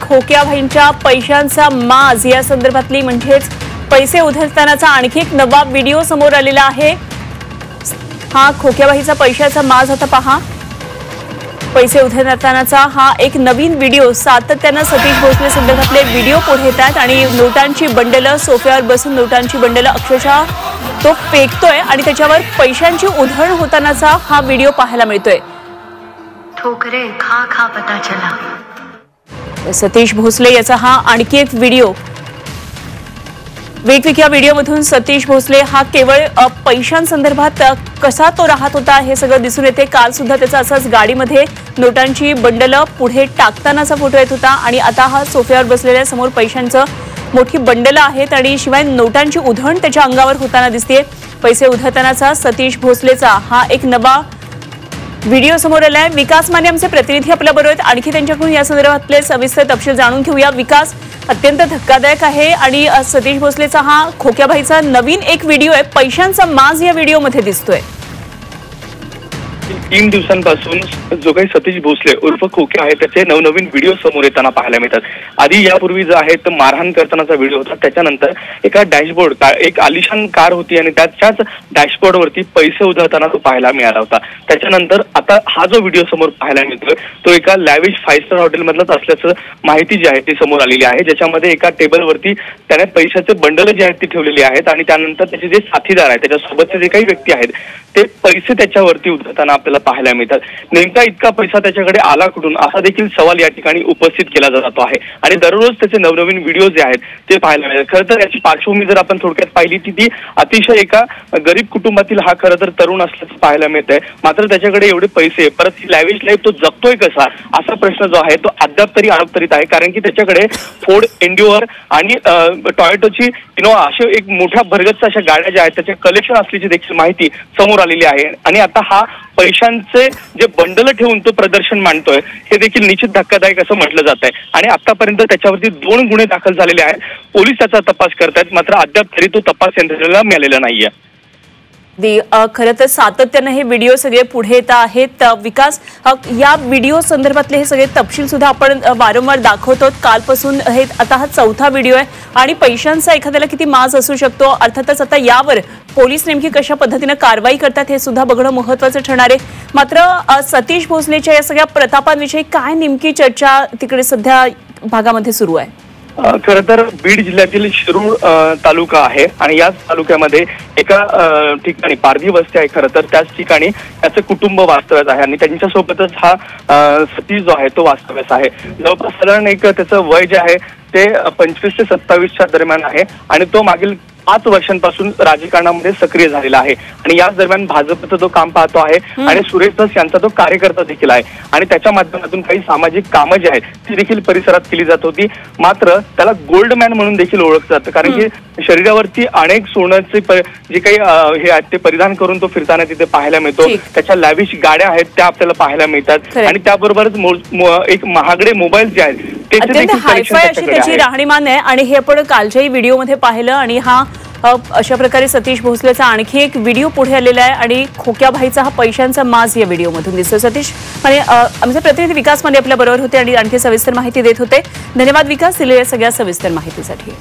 खोक्या भाईंच्या पैशांचा माज या संदर्भातली म्हणजेच पैसे उधळतानाचा आणखी एक नवा व्हिडिओ समोर आलेला आहे। हा खोक्या भाईचा पैशाचा माज आता पहा। पैसे उधळतानाचा हा एक नवीन व्हिडिओ सातत्याने सतीश भोसले संदर्भातले व्हिडिओ पुढे येतात आणि नोटांची बंडलं सोफ्यावर बसून नोटांची बंडलं अक्षरशः तो फेकतोय आणि त्याच्यावर पैशांची उधळण होतानाचा हा व्हिडिओ पाहायला मिळतोय। ठोकरे खा खा पता चला। सतीश भोसले याचा हा आणखी एक व्हिडिओ। वेगवेगळ्या व्हिडिओमधून सतीश भोसले हा केवळ पैशांसंदर्भात कसा तो राहत होता हे सगळं दिसून येते। काल सुद्धा त्याचा असाच गाडीमध्ये नोटांची बंडलं पुढे टाकतानाचा फोटो येत होता आणि आता हा सोफ्यावर बसलेल्या समोर पैशांचं मोठी बंडलं आहेत आणि शिवाय नोटांची उधळण त्याच्या अंगावर होताना दिसते। पैसे उधळतानाचा सतीश भोसलेचा हा एक नवा व्हिडिओ समोर आलाय। विकास माने आमचे प्रतिनिधी आपल्या बरोबर आहेत, आणखी त्यांच्याकडून या संदर्भातले सविस्तर तपशील जाणून घेऊया। विकास, अत्यंत धक्कादायक आहे आणि सतीश भोसलेचा हा खोक्याभाईचा नवीन एक व्हिडिओ आहे। पैशांचा माज या व्हिडिओमध्ये दिसतोय। 3 दिवसांपासून जो काही सतीश भोसले उर्फ खोके आहे त्याचे नवनवीन व्हिडिओ समोर येताना पाहायला मिळतात। आधी यापूर्वी जो आहे तो मारहाण करतानाचा व्हिडिओ होता, त्याच्यानंतर एका डॅशबोर्ड एक आलिशान कार होती आणि त्याच्याच डॅशबोर्डवरती पैसे उधळताना तो पाहायला मिळाला होता। त्याच्यानंतर आता हा जो व्हिडिओ समोर पाहायला मिळतोय तो एका लॅविश 5 स्टार हॉटेलमधलाच असल्याचं माहिती जी आहे ती समोर आलेली आहे, ज्याच्यामध्ये एका टेबलवरती त्याने पैशाचे बंडल जे आहेत ती ठेवलेली आहेत आणि त्यानंतर त्याचे जे साथीदार आहेत त्याच्यासोबतचे जे काही व्यक्ती आहेत ते पैसे त्याच्यावरती उधळताना आपल्याला पाहायला मिळतात। नेमका इतका पैसा त्याच्याकडे आला कुठून असा देखील सवाल या ठिकाणी उपस्थित केला जातो आहे आणि दररोज त्याचे नवनवीन व्हिडिओ जे आहेत ते पाहायला मिळतात। खरं तर याची पार्श्वभूमी जर आपण थोडक्यात पाहिली ती अतिशय एका गरीब कुटुंबातील हा खरं तर तरुण असल्याचं पाहायला मिळत आहे। मात्र त्याच्याकडे एवढे पैसे परत ही लॅविश लाईफ तो जगतोय कसा असा प्रश्न जो आहे तो अद्याप तरी अडतरीत आहे, कारण की त्याच्याकडे फोर्ड एन्ड्युअर आणि टोयोटाची इनोवा अशा एक मोठ्या भरगच्च अशा गाड्या ज्या आहेत त्याचे कलेक्शन असल्याची देखील माहिती समोर आलेली आहे आणि आता हा पैशांचे जे बंडल ठेवून तो प्रदर्शन मांडतोय हे देखील निश्चित धक्कादायक असं म्हटलं जात आहे आणि आतापर्यंत त्याच्यावरती 2 गुन्हे दाखल झालेले आहेत। पोलीस त्याचा तपास करतायत, मात्र अद्याप तरी तो तपास यंत्रणेला मिळालेला नाहीये। खरं तर सातत्याने हे व्हिडिओ सगळे पुढे येत आहेत। विकास, या व्हिडिओ संदर्भातले हे सगळे तपशील सुद्धा आपण वारंवार दाखवतो। कालपासून हे आता हा 4था व्हिडिओ आहे आणि पैशांचा एखाद्याला किती माज असू शकतो, अर्थातच आता यावर पोलीस नेमकी कशा पद्धतीने कारवाई करतात हे सुद्धा बघणं महत्त्वाचं ठरणार आहे। मात्र सतीश भोसलेच्या या सगळ्या प्रतापांविषयी काय नेमकी चर्चा तिकडे सध्या भागामध्ये सुरू आहे? खरं तर बीड जिल्ह्यातील शिरूर तालुका आहे आणि याच तालुक्यामध्ये एका ठिकाणी पारधी वस्ती आहे। खरं तर त्याच ठिकाणी त्याचं कुटुंब वास्तव्यास आहे आणि त्यांच्यासोबतच हा सतीश जो आहे तो वास्तव्यास आहे। जवळपास साधारण एक त्याचं वय जे आहे ते 25 ते 27च्या दरम्यान आहे आणि तो मागील 5 वर्षांपासून राजकारणामध्ये सक्रिय झालेला आहे आणि याच दरम्यान भाजपचं तो काम पाहतो आहे आणि सुरेश धस यांचा तो कार्यकर्ता देखील आहे आणि त्याच्या माध्यमातून काही सामाजिक कामं जी आहेत ती देखील परिसरात केली जात होती। मात्र त्याला गोल्ड मॅन म्हणून देखील ओळखलं जातं, कारण की शरीरावरती अनेक सोन्याचे जे काही हे आहेत ते परिधान करून तो फिरताना तिथे पाहायला मिळतो। त्याच्या लॅविश गाड्या आहेत त्या आपल्याला पाहायला मिळतात आणि त्याबरोबरच एक महागडे मोबाईल जे आहेत त्याची राहणीमान आहे आणि हे आपण कालच्याही व्हिडिओमध्ये पाहिलं आणि हा अशा प्रकारे सतीश भोसलेचा आणखी एक व्हिडिओ पुढे आलेला आहे आणि खोक्या भाईचा हा पैशांचा माज या व्हिडिओमधून दिसतो। सतीश माने आमचे प्रतिनिधी विकास माने आपल्या बरोबर होते आणि आणखी सविस्तर माहिती देत होते। धन्यवाद विकास, दिलेल्या सगळ्या सविस्तर माहितीसाठी।